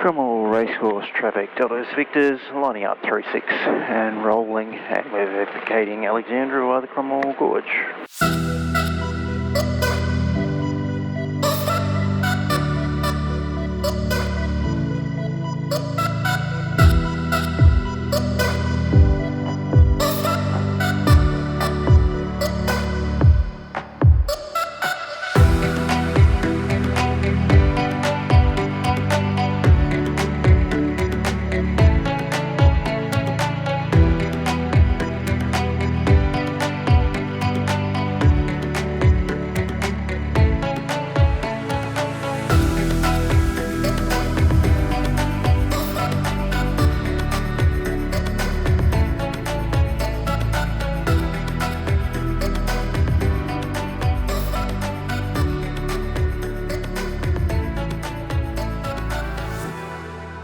Cromwell Racecourse traffic, Delta Victors lining up through 6 and rolling, and we're vacating Alexandra via the Cromwell Gorge.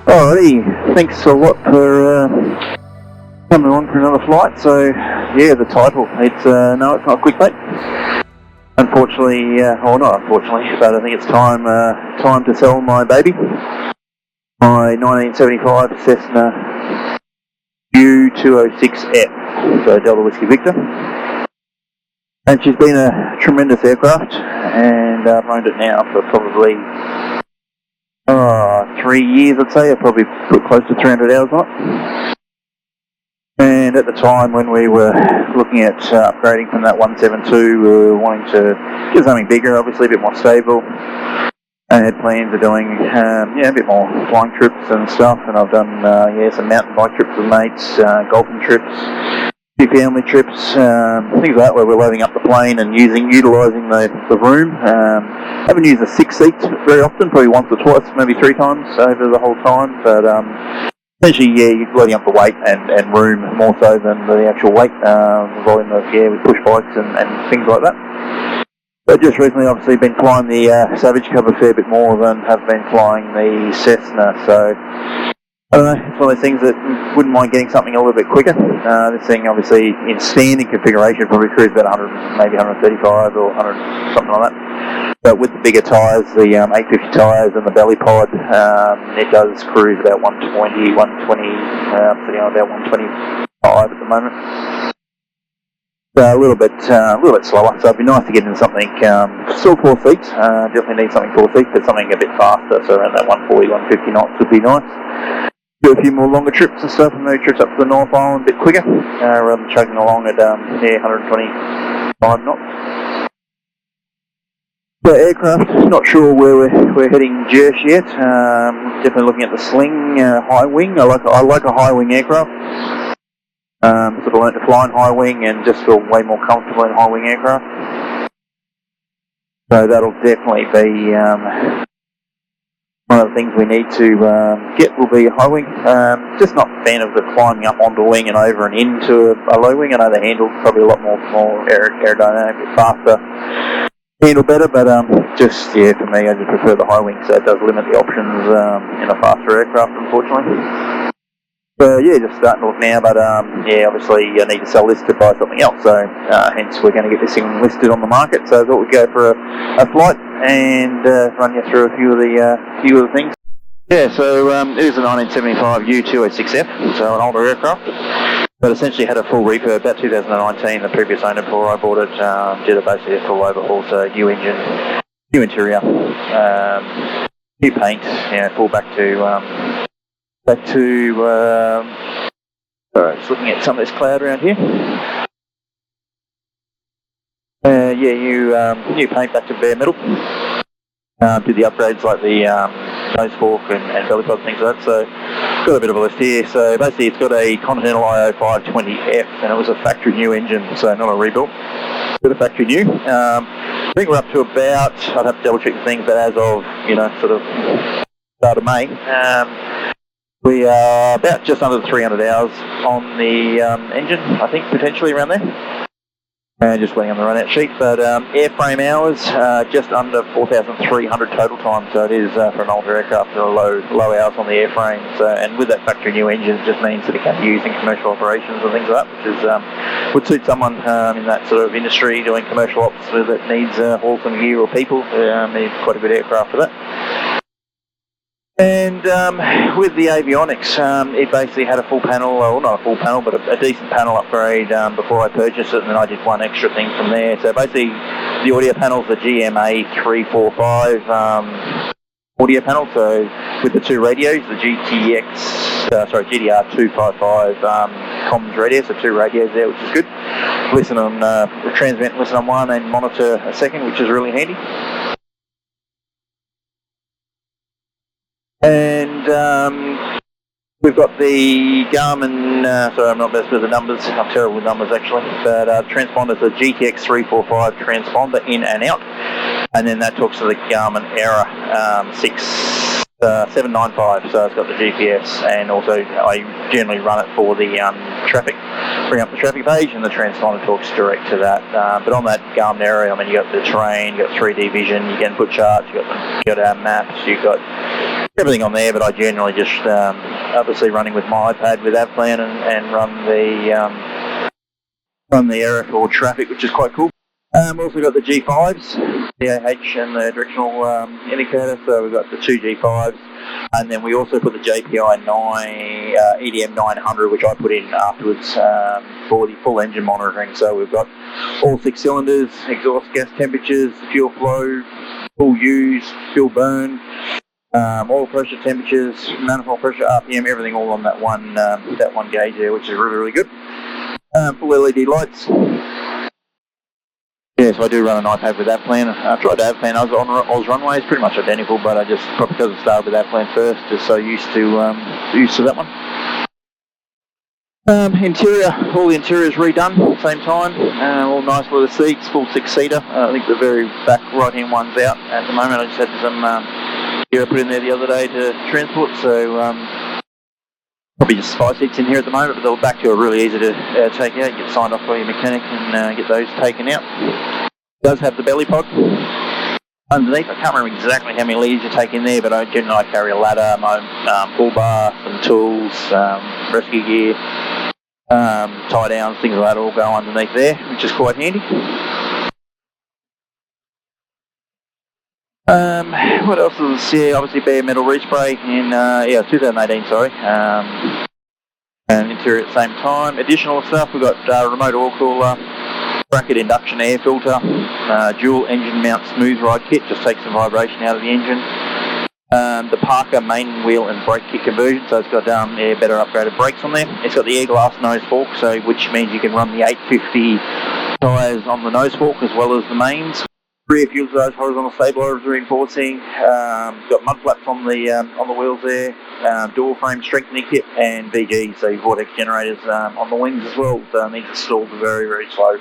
Alrighty, thanks a lot for coming on for another flight. So, yeah, the title, it's no, it's not clickbait. Unfortunately, or not unfortunately, but I think it's time to sell my baby. My 1975 Cessna U206F, so Delta Whiskey Victor. And she's been a tremendous aircraft, and I've owned it now for probably 3 years, I'd say. I probably put close to 300 hours on it. And at the time when we were looking at upgrading from that 172, we were wanting to get something bigger, obviously a bit more stable. I had plans of doing a bit more flying trips and stuff, and I've done some mountain bike trips with mates, golfing trips, few family trips, things like that, where we're loading up the plane and utilising the room. Haven't used the 6 seats very often, probably once or twice, maybe 3 times over the whole time, but essentially, yeah, you're loading up the weight and room more so than the actual weight, the volume of, with push bikes and things like that. But just recently, obviously, been flying the Savage Cub a fair bit more than have been flying the Cessna, so I don't know, it's one of those things that wouldn't mind getting something a little bit quicker. This thing, obviously, in standing configuration, probably cruise about 100, maybe 135 or 100, something like that. But with the bigger tyres, the 850 tyres and the belly pod, it does cruise about 120, sitting on about 125 at the moment. So a little bit slower. So it'd be nice to get into something, still 4 seats. Definitely need something 4 seats, but something a bit faster. So around that 140, 150 knots would be nice. Do a few more longer trips and stuff, and maybe trips up to the North Island a bit quicker, rather than chugging along at 125 knots. The aircraft, not sure where we're heading just yet. Definitely looking at the Sling high wing. I like a high wing aircraft. Sort of learned to fly in high wing and just feel way more comfortable in high wing aircraft. So that'll definitely be one of the things we need to get will be a high wing. Just not a fan of the climbing up onto a wing and over and into a low wing. I know the handle's probably a lot more aerodynamic, a bit faster, handle better, but for me, I just prefer the high wing, so it does limit the options in a faster aircraft, unfortunately. So just starting to look now, but obviously I need to sell this to buy something else, so hence we're going to get this thing listed on the market. So I thought we'd go for a flight and run you through a few of the things. Yeah, so it is a 1975 U206F, so an older aircraft, but essentially had a full refurb about 2019. The previous owner before I bought it did basically a full overhaul, so new engine, new interior, new paint, full back to sorry, just looking at some of this cloud around here. New paint back to bare metal. Did the upgrades like the nose fork and belly pod, things like that. So got a bit of a list here. So basically it's got a Continental IO520F and it was a factory new engine, so not a rebuild. Got a factory new. I think we're up to about, I'd have to double check the things, but as of, sort of start of May, we are about just under 300 hours on the engine, I think, potentially around there. Just waiting on the run-out sheet, but airframe hours, just under 4,300 total time, so it is for an older aircraft, low hours on the airframe. So, and with that factory new engine, it just means that it can be used in commercial operations and things like that, which is would suit someone in that sort of industry doing commercial ops that needs haul some gear or people. Needs quite a good aircraft for that. And with the Avionics, it basically had a full panel, well not a full panel, but a decent panel upgrade before I purchased it, and then I did one extra thing from there. So basically, the audio panel's the GMA345 audio panel, so with the two radios, the GDR255 comms radio, so two radios there, which is good. Transmit, listen on one, and monitor a second, which is really handy. And we've got the Garmin, sorry I'm not best with the numbers, I'm terrible with numbers actually, but transponder's the GTX345 transponder in and out, and then that talks to the Garmin Era 795, so it's got the GPS, and also I generally run it for the traffic, bring up the traffic page, and the transponder talks direct to that. But on that Garmin Era, I mean, you got the terrain, you got 3D vision, you can put charts, you got maps, you got everything on there. But I generally just obviously running with my iPad with AvPlan and run the Era for traffic, which is quite cool. We've also got the G5s, the AH and the directional indicator, so we've got the two G5s, and then we also put the JPI 9 EDM 900, which I put in afterwards for the full engine monitoring. So we've got all 6 cylinders, exhaust gas temperatures, fuel flow, fuel use, fuel burn, oil pressure, temperatures, manifold pressure, RPM, everything all on that one gauge there, which is really, really good. Full LED lights. Yeah, so I do run an iPad with AvPlan. I tried AvPlan. I was on Oz Runway. It's pretty much identical, but I just probably because I started with AvPlan first, just so used to that one. Interior, all the interior is redone at the same time. All nice leather seats, full 6-seater. I think the very back right-hand one's out at the moment. I just had some gear put in there the other day to transport, so probably just spy seats in here at the moment, but the back two are really easy to take out. You get signed off by your mechanic and get those taken out. It does have the belly pod underneath. I can't remember exactly how many liters you take in there, but I generally carry a ladder, my pull bar, some tools, rescue gear, tie downs, things like that all go underneath there, which is quite handy. What else is here? Obviously bare metal respray in 2018, sorry. And interior at the same time. Additional stuff, we've got remote oil cooler, bracket induction air filter, dual engine mount smooth ride kit, just takes some vibration out of the engine. The Parker main wheel and brake kit conversion, so it's got better upgraded brakes on there. It's got the air glass nose fork, so which means you can run the 850 tyres on the nose fork as well as the mains. Rear fuel size horizontal stabilizers reinforcing. Got mud flaps on the wheels there. Door frame strengthening kit and VG, so vortex generators on the wings as well. So it needs to stall very, very slow.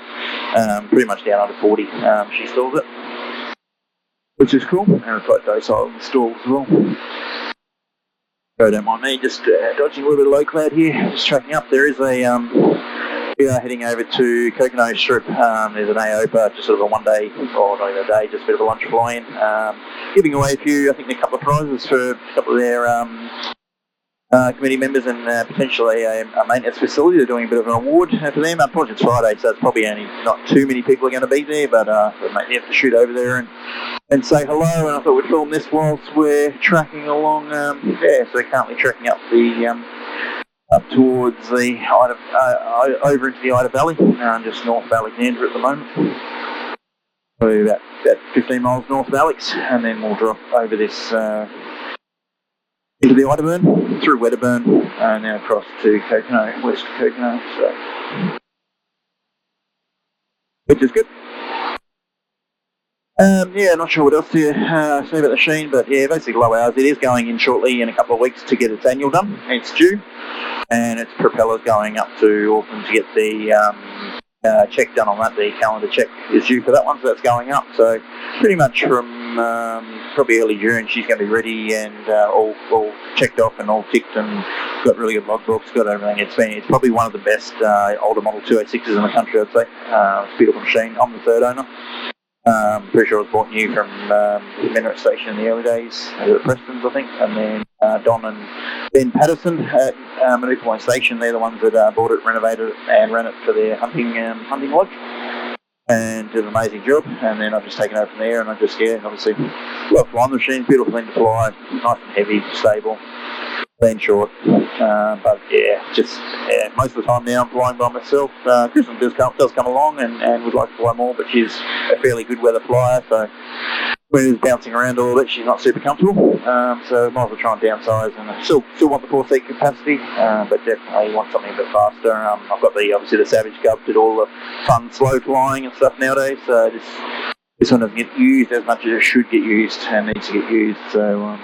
Pretty much down under 40. She stalls it, which is cool, and it's quite docile in the stalls as well. So don't mind me, just dodging a little bit of low cloud here. Just tracking up. There is a we are heading over to Kokonga Strip. There's an AOPA, just sort of a one day, or not even a day, just a bit of a lunch fly-in. Giving away a few, I think a couple of prizes for a couple of their committee members and potentially a maintenance facility. They're doing a bit of an award for them. Unfortunately it's Friday, so it's probably only not too many people are going to be there, but you have to shoot over there and say hello, and I thought we'd film this whilst we're tracking along, so currently tracking up the up towards the over into the Ida Valley, just north of Alexandra at the moment. So about 15 miles north of Alex, and then we'll drop over this into the Idaburn, through Wedderburn, and then across to Cocono, west of Cocono, so which is good. Not sure what else to say about the Sheen, but yeah, basically low hours. It is going in shortly in a couple of weeks to get its annual done. It's due, and its propeller's going up to Auckland to get the check done on that. The calendar check is due for that one, so that's going up. So pretty much from probably early June, she's going to be ready and all checked off and all ticked, and got really good logbooks, got everything. It's probably one of the best older Model 206s in the country, I'd say. It's a beautiful machine. I'm the third owner. Pretty sure it was bought new from Minaret Station in the early days, at Preston's, I think, and then Don and Ben Patterson at Manuka Point Station, they're the ones that bought it, renovated it, and ran it for their hunting lodge. and did an amazing job. And then I've just taken over from there, and I just, obviously, love flying the machine, beautiful thing to fly, nice and heavy, stable, lean short. But most of the time now I'm flying by myself. Kristen does come along and would like to fly more, but she's a fairly good weather flyer, so when she's bouncing around a little bit, she's not super comfortable. So might as well try and downsize, and I still want the 4-seat capacity, but definitely want something a bit faster. I've got obviously the Savage Cub, did all the fun slow flying and stuff nowadays, so this one doesn't get used as much as it should get used and needs to get used. So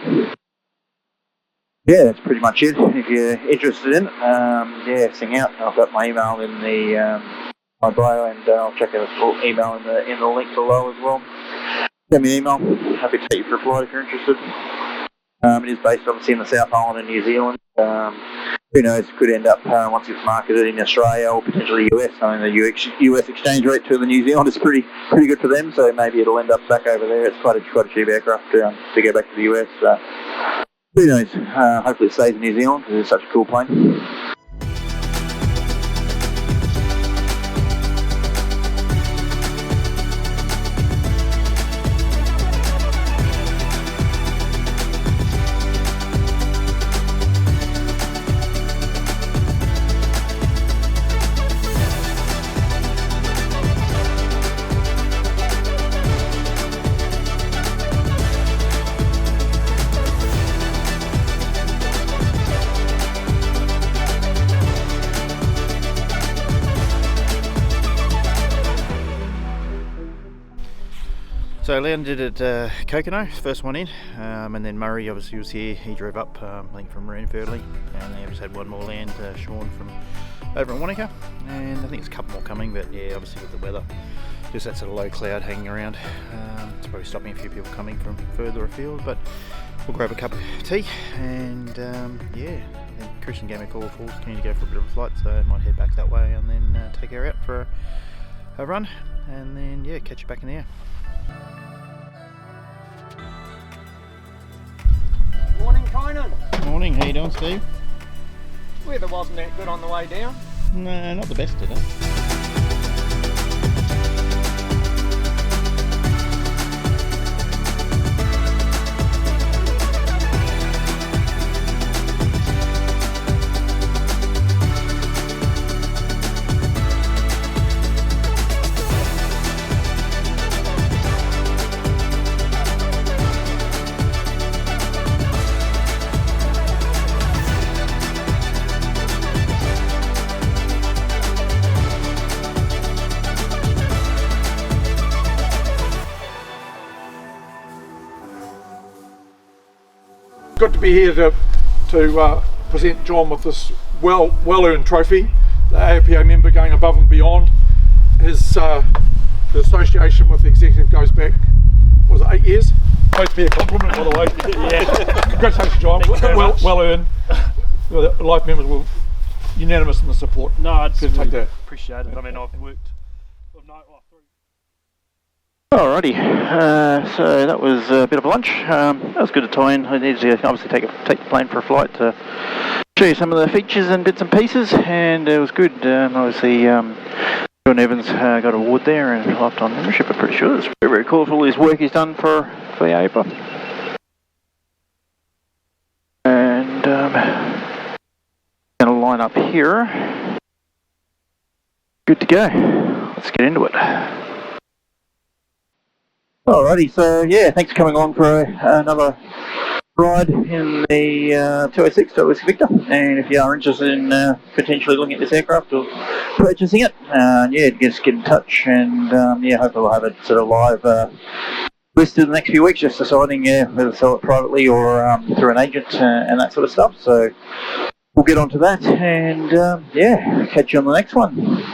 that's pretty much it. If you're interested in it, sing out. I've got my email in the my bio, and I'll check out the email in the link below as well. Send me an email. Happy to take you for a flight if you're interested. It is based obviously in the South Island in New Zealand. Who knows, it could end up, once it's marketed in Australia or potentially US. I mean, the US exchange rate to the New Zealand is pretty good for them, so maybe it'll end up back over there. It's quite a cheap aircraft to go back to the US. Who knows? Hopefully it stays in New Zealand because it's such a cool plane. So landed at Cocono, first one in, and then Murray obviously was here. He drove up, I think from Ranfurly, and then we just had one more land, Sean from over in Wanaka, and I think there's a couple more coming, but yeah, obviously with the weather, just that sort of low cloud hanging around, it's probably stopping a few people coming from further afield, but we'll grab a cup of tea, and I think Christian gave me a call for keen to go for a bit of a flight, so I might head back that way and then take her out for a run, and then catch you back in the air. Morning, Conan. Morning, how you doing, Steve? Weather wasn't that good on the way down. No, not the best today. Good to be here to present John with this well-earned trophy. The AOPA member going above and beyond. The association with the executive goes back, was it 8 years? Supposed to be a compliment, by the way. Yeah. Congratulations, John. Well earned. The life members were unanimous in the support. No, I just really appreciate it. I mean, I've worked. Alrighty, so that was a bit of a lunch. That was good to tie in. I needed to obviously take the plane for a flight to show you some of the features and bits and pieces, and it was good. Obviously, John Evans got an award there and lifetime membership, I'm pretty sure. It's very, very cool for all his work he's done for the AOPA. And going to line up here. Good to go. Let's get into it. Alrighty, so thanks for coming along for another ride in the 206 Victor, and if you are interested in potentially looking at this aircraft or purchasing it, just get in touch, and hopefully we'll have it sort of live listed in the next few weeks, just deciding whether to sell it privately or through an agent and that sort of stuff, so we'll get onto that, and catch you on the next one.